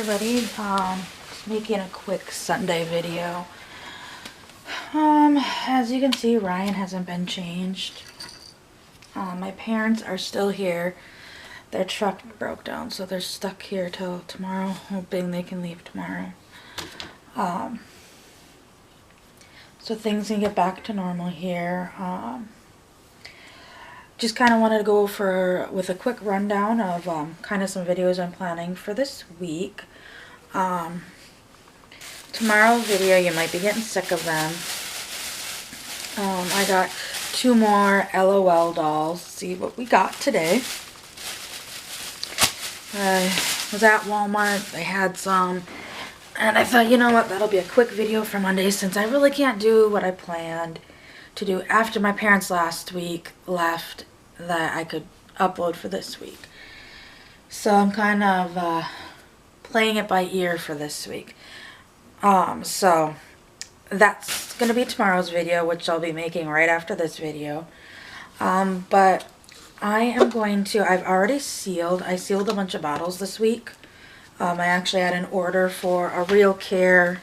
everybody. Just making a quick Sunday video. As you can see, Ryan hasn't been changed. My parents are still here. Their truck broke down, so they're stuck here till tomorrow, hoping they can leave tomorrow. So things can get back to normal here. Just kind of wanted to go with a quick rundown of kind of some videos I'm planning for this week. Tomorrow's video, you might be getting sick of them. I got 2 more LOL dolls. See what we got today. I was at Walmart. They had some. And I thought, you know what, that'll be a quick video for Monday since I really can't do what I planned to do after my parents last week left that I could upload for this week. So I'm kind of playing it by ear for this week. So that's going to be tomorrow's video, which I'll be making right after this video. But I am going to, I sealed a bunch of bottles this week. I actually had an order for a Real Care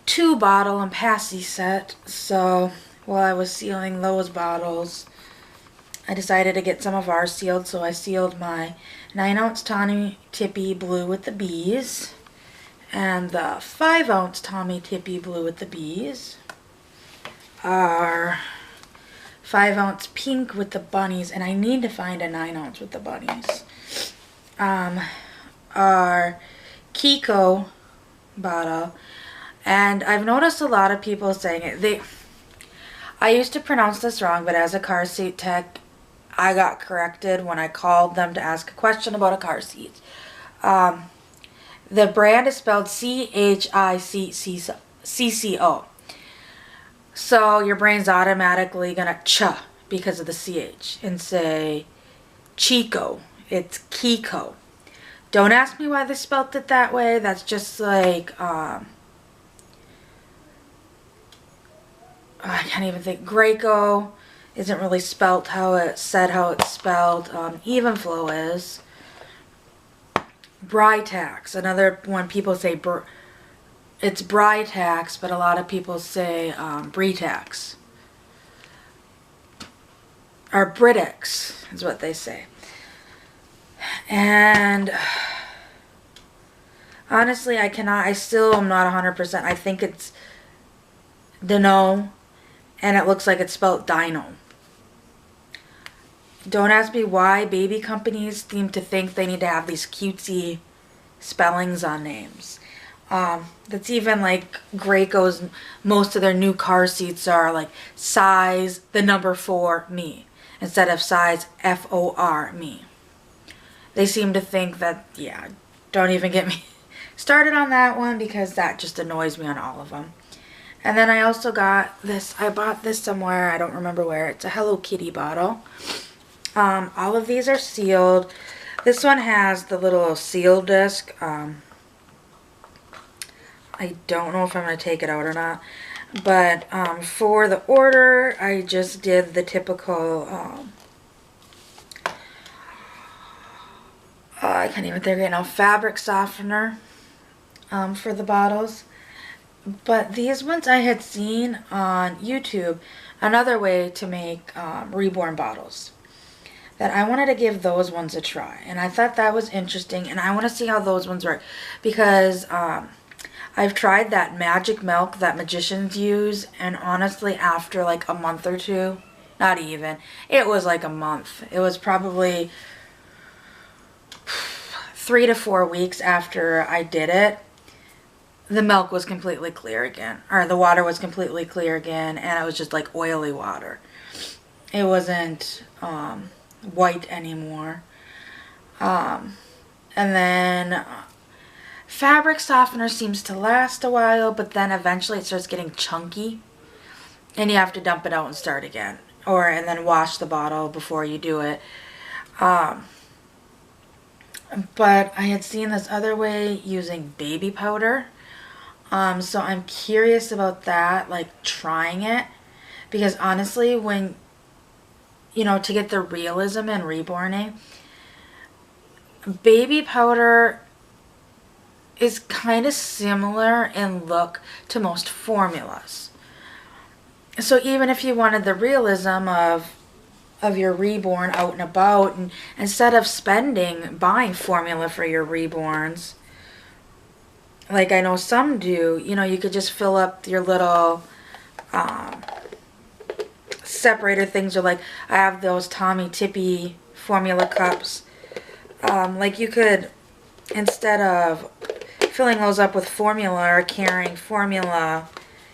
2-bottle and passy set. So while I was sealing those bottles, I decided to get some of ours sealed. So I sealed my 9-ounce Tommy Tippy Blue with the bees and the 5-ounce Tommy Tippy Blue with the bees. Our 5-ounce pink with the bunnies, and I need to find a 9-ounce with the bunnies. Our Kiko bottle, and I've noticed a lot of people saying it. I used to pronounce this wrong, but as a car seat tech, I got corrected when I called them to ask a question about a car seat. The brand is spelled C-H-I-C-C-O. So your brain's automatically gonna ch because of the CH and say Chico. It's Kiko. Don't ask me why they spelt it that way. That's just like, I can't even think. Graco isn't really spelt how it's spelled. Evenflow is. Britax, another one people say, it's Britax, but a lot of people say Britax. Or Britax is what they say. And honestly, I still am not 100%. I think it's Dino, and it looks like it's spelled Dino. Don't ask me why baby companies seem to think they need to have these cutesy spellings on names. That's even like Graco's, most of their new car seats are like size, the number 4, me, instead of size F-O-R, me. They seem to think that, yeah, don't even get me started on that one because that just annoys me on all of them. And then I also got this, I bought this somewhere, I don't remember where. It's a Hello Kitty bottle. All of these are sealed. This one has the little seal disc. I don't know if I'm going to take it out or not. But for the order, I just did the typical, I can't even think right now, fabric softener for the bottles. But these ones I had seen on YouTube, another way to make reborn bottles. That I wanted to give those ones a try. And I thought that was interesting. And I want to see how those ones work. Because I've tried that magic milk that magicians use. And honestly, after like a month or two, not even, it was like a month. It was probably 3 to 4 weeks after I did it. The milk was completely clear again. Or the water was completely clear again. And it was just like oily water. It wasn't white anymore. And then fabric softener seems to last a while, but then eventually it starts getting chunky and you have to dump it out and start again, and then wash the bottle before you do it. But I had seen this other way using baby powder, so I'm curious about that, like trying it, because honestly, when to get the realism in reborning, baby powder is kind of similar in look to most formulas. So even if you wanted the realism of your reborn out and about, and instead of buying formula for your reborns, like I know some do, you know, you could just fill up your little separator things, or like I have those Tommy Tippy formula cups. Like you could, instead of filling those up with formula or carrying formula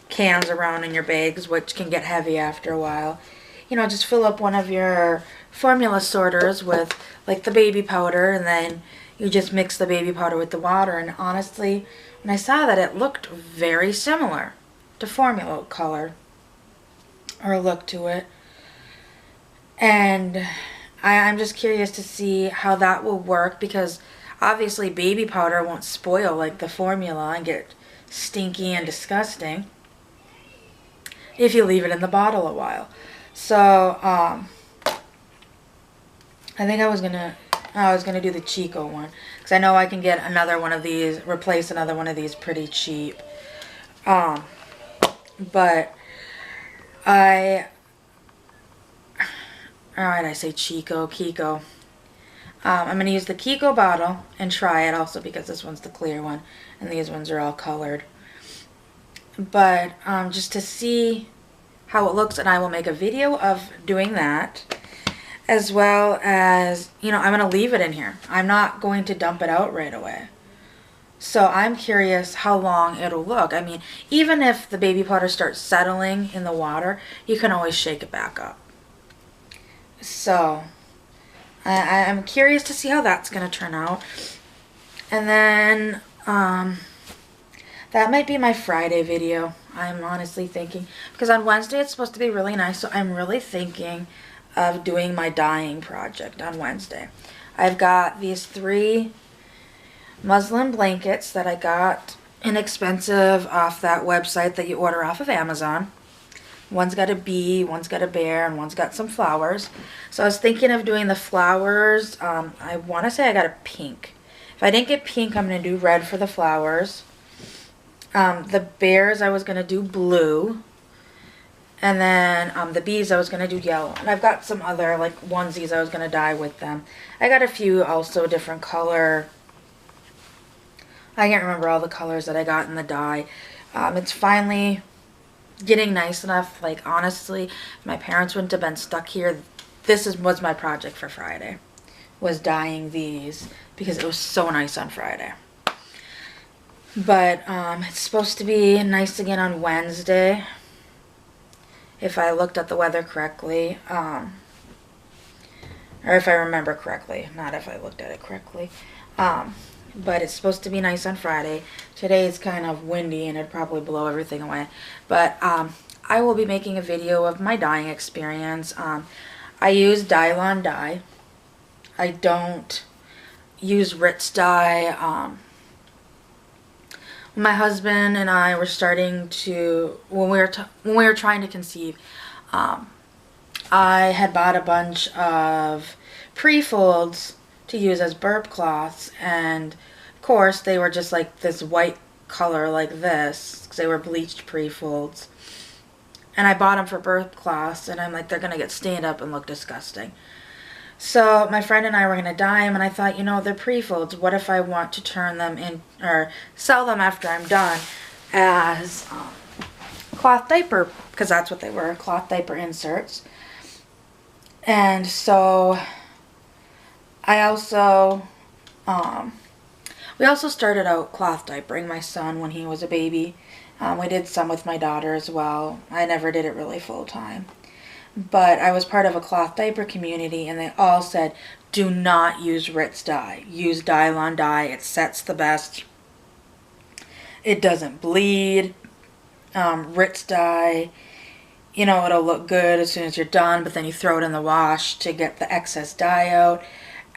cans around in your bags, which can get heavy after a while, you know, just fill up one of your formula sorters with like the baby powder, and then you just mix the baby powder with the water. And honestly, when I saw that, it looked very similar to formula color or look to it. And I'm just curious to see how that will work, because obviously baby powder won't spoil like the formula and get stinky and disgusting if you leave it in the bottle a while. So I think I was gonna do the Chico one, because I know I can get another one of these, replace another one of these pretty cheap. But alright, I say Kiko. I'm going to use the Kiko bottle and try it also, because this one's the clear one and these ones are all colored. But just to see how it looks, and I will make a video of doing that, as well as, you know, I'm going to leave it in here. I'm not going to dump it out right away. So I'm curious how long it'll look. I mean, even if the baby powder starts settling in the water, you can always shake it back up. So I'm curious to see how that's going to turn out. And then that might be my Friday video, I'm honestly thinking, because on Wednesday it's supposed to be really nice. So I'm really thinking of doing my dyeing project on Wednesday. I've got these 3 muslin blankets that I got inexpensive off that website that you order off of Amazon. One's got a bee, one's got a bear, and one's got some flowers. So I was thinking of doing the flowers. I want to say I got a pink. If I didn't get pink, I'm going to do red for the flowers. The bears, I was going to do blue. And then the bees, I was going to do yellow. And I've got some other like onesies I was going to dye with them. I got a few also different color. I can't remember all the colors that I got in the dye. It's finally getting nice enough. Like, honestly, if my parents wouldn't have been stuck here, was my project for Friday, was dyeing these, because it was so nice on Friday. But it's supposed to be nice again on Wednesday, if I looked at the weather correctly, or if I remember correctly, not if I looked at it correctly. But it's supposed to be nice on Friday. Today it's kind of windy and it'd probably blow everything away. But I will be making a video of my dyeing experience. I use Dylon dye. I don't use Ritz dye. My husband and I were starting to, when we were trying to conceive, I had bought a bunch of pre-folds to use as burp cloths, and of course they were just like this white color like this, because they were bleached pre-folds. And I bought them for burp cloths, and I'm like, they're gonna get stained up and look disgusting. So my friend and I were gonna dye them, and I thought, you know, they're pre-folds. What if I want to turn them in, or sell them after I'm done, as cloth diaper, because that's what they were, cloth diaper inserts. And so I also, we also started out cloth diapering my son when he was a baby. We did some with my daughter as well. I never did it really full time. But I was part of a cloth diaper community, and they all said, do not use Ritz dye. Use Dylon dye. It sets the best. It doesn't bleed. Ritz dye, you know, it'll look good as soon as you're done, but then you throw it in the wash to get the excess dye out.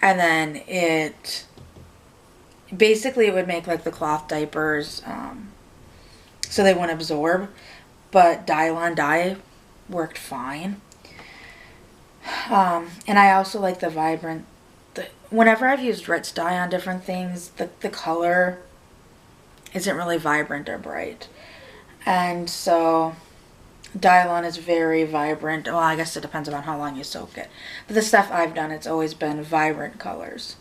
And then it would make like the cloth diapers so they wouldn't absorb. But Dylon dye worked fine. And I also like the vibrant, whenever I've used Ritz dye on different things, the color isn't really vibrant or bright. And so Dylon is very vibrant. Well, I guess it depends on how long you soak it. But the stuff I've done, it's always been vibrant colors.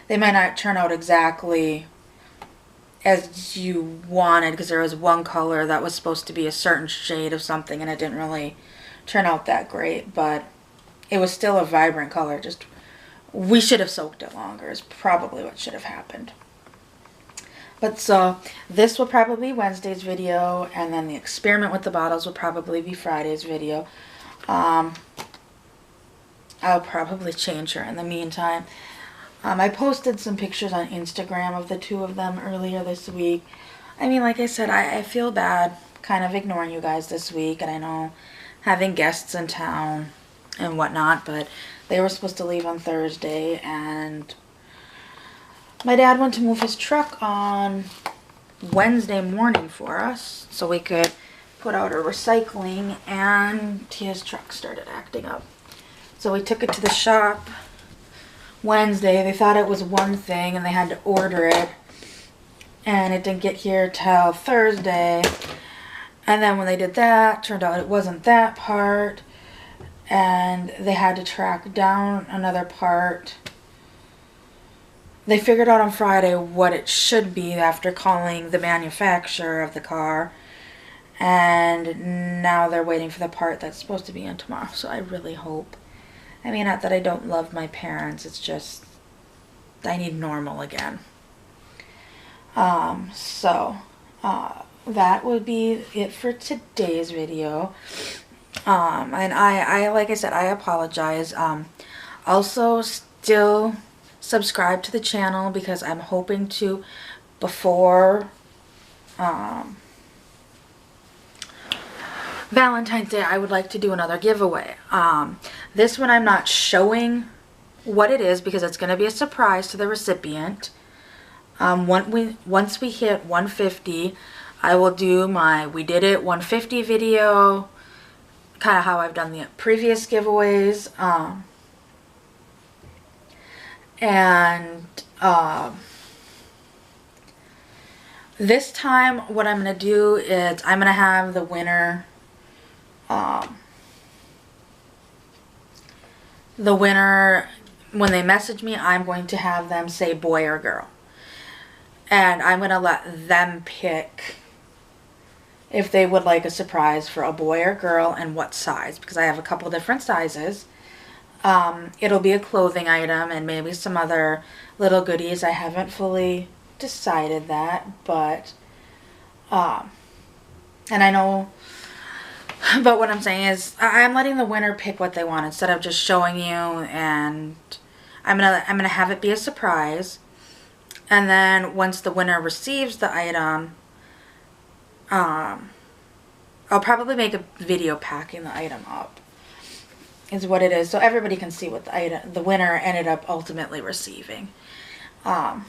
They might not turn out exactly as you wanted, because there was one color that was supposed to be a certain shade of something and it didn't really turn out that great, but it was still a vibrant color. Just we should have soaked it longer is probably what should have happened. But so this will probably be Wednesday's video, and then the experiment with the bottles will probably be Friday's video. I'll probably change her in the meantime. I posted some pictures on Instagram of the two of them earlier this week. I mean, like I said, I feel bad kind of ignoring you guys this week, and I know having guests in town and whatnot, but they were supposed to leave on Thursday, and my dad went to move his truck on Wednesday morning for us so we could put out our recycling, and his truck started acting up. So we took it to the shop Wednesday. They thought it was one thing and they had to order it, and it didn't get here till Thursday. And then when they did that, turned out it wasn't that part, and they had to track down another part. They figured out on Friday what it should be after calling the manufacturer of the car, and now they're waiting for the part that's supposed to be in tomorrow. So I really hope, I mean, not that I don't love my parents, it's just I need normal again. That would be it for today's video. And I like I said, I apologize. Also, still subscribe to the channel, because I'm hoping to, before Valentine's Day, I would like to do another giveaway. This one I'm not showing what it is because it's going to be a surprise to the recipient. Once we hit 150, I will do my We Did It 150 video, kind of how I've done the previous giveaways. This time what I'm going to do is I'm going to have the winner, when they message me, I'm going to have them say boy or girl. And I'm going to let them pick if they would like a surprise for a boy or girl and what size, because I have a couple different sizes. It'll be a clothing item and maybe some other little goodies. I haven't fully decided that, but and I know, but what I'm saying is I'm letting the winner pick what they want instead of just showing you, and I'm gonna have it be a surprise. And then once the winner receives the item, I'll probably make a video packing the item up, is what it is, so everybody can see what the winner ended up ultimately receiving. The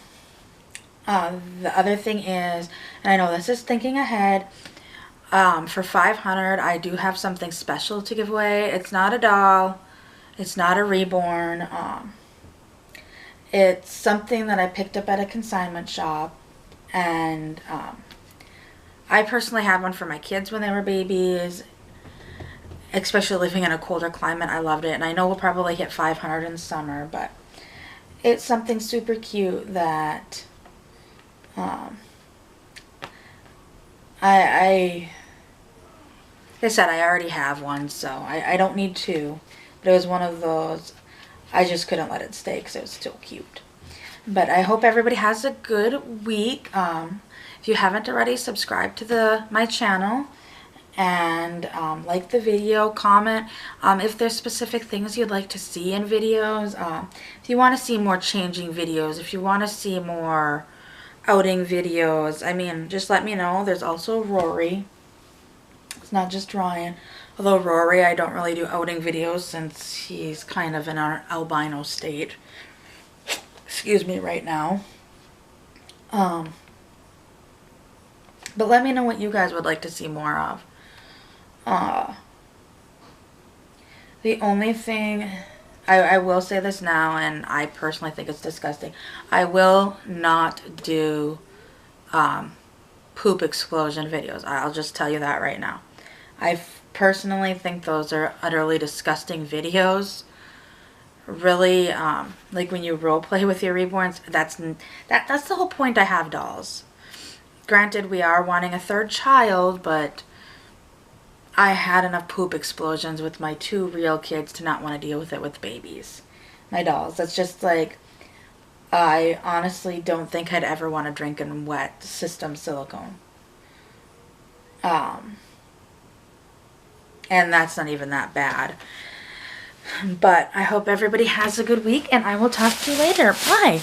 other thing is, and I know this is thinking ahead, for 500 I do have something special to give away. It's not a doll, it's not a reborn, it's something that I picked up at a consignment shop, and I personally had one for my kids when they were babies, especially living in a colder climate. I loved it, and I know we'll probably hit 500 in summer, but it's something super cute that I said I already have one, so I don't need two, but it was one of those, I just couldn't let it stay because it was still cute. But I hope everybody has a good week. If you haven't already, subscribe to my channel, and like the video, comment if there's specific things you'd like to see in videos. If you want to see more changing videos, if you want to see more outing videos, I mean, just let me know. There's also Rory. It's not just Ryan. Although Rory, I don't really do outing videos since he's kind of in our albino state. Excuse me right now. But let me know what you guys would like to see more of. The only thing, I will say this now, and I personally think it's disgusting, I will not do poop explosion videos. I'll just tell you that right now. I personally think those are utterly disgusting videos. Really, like when you role play with your reborns, that's the whole point I have dolls. Granted, we are wanting a third child, but I had enough poop explosions with my 2 real kids to not want to deal with it with babies. My dolls. That's just like, I honestly don't think I'd ever want to drink in wet system silicone. And that's not even that bad. But I hope everybody has a good week, and I will talk to you later. Bye.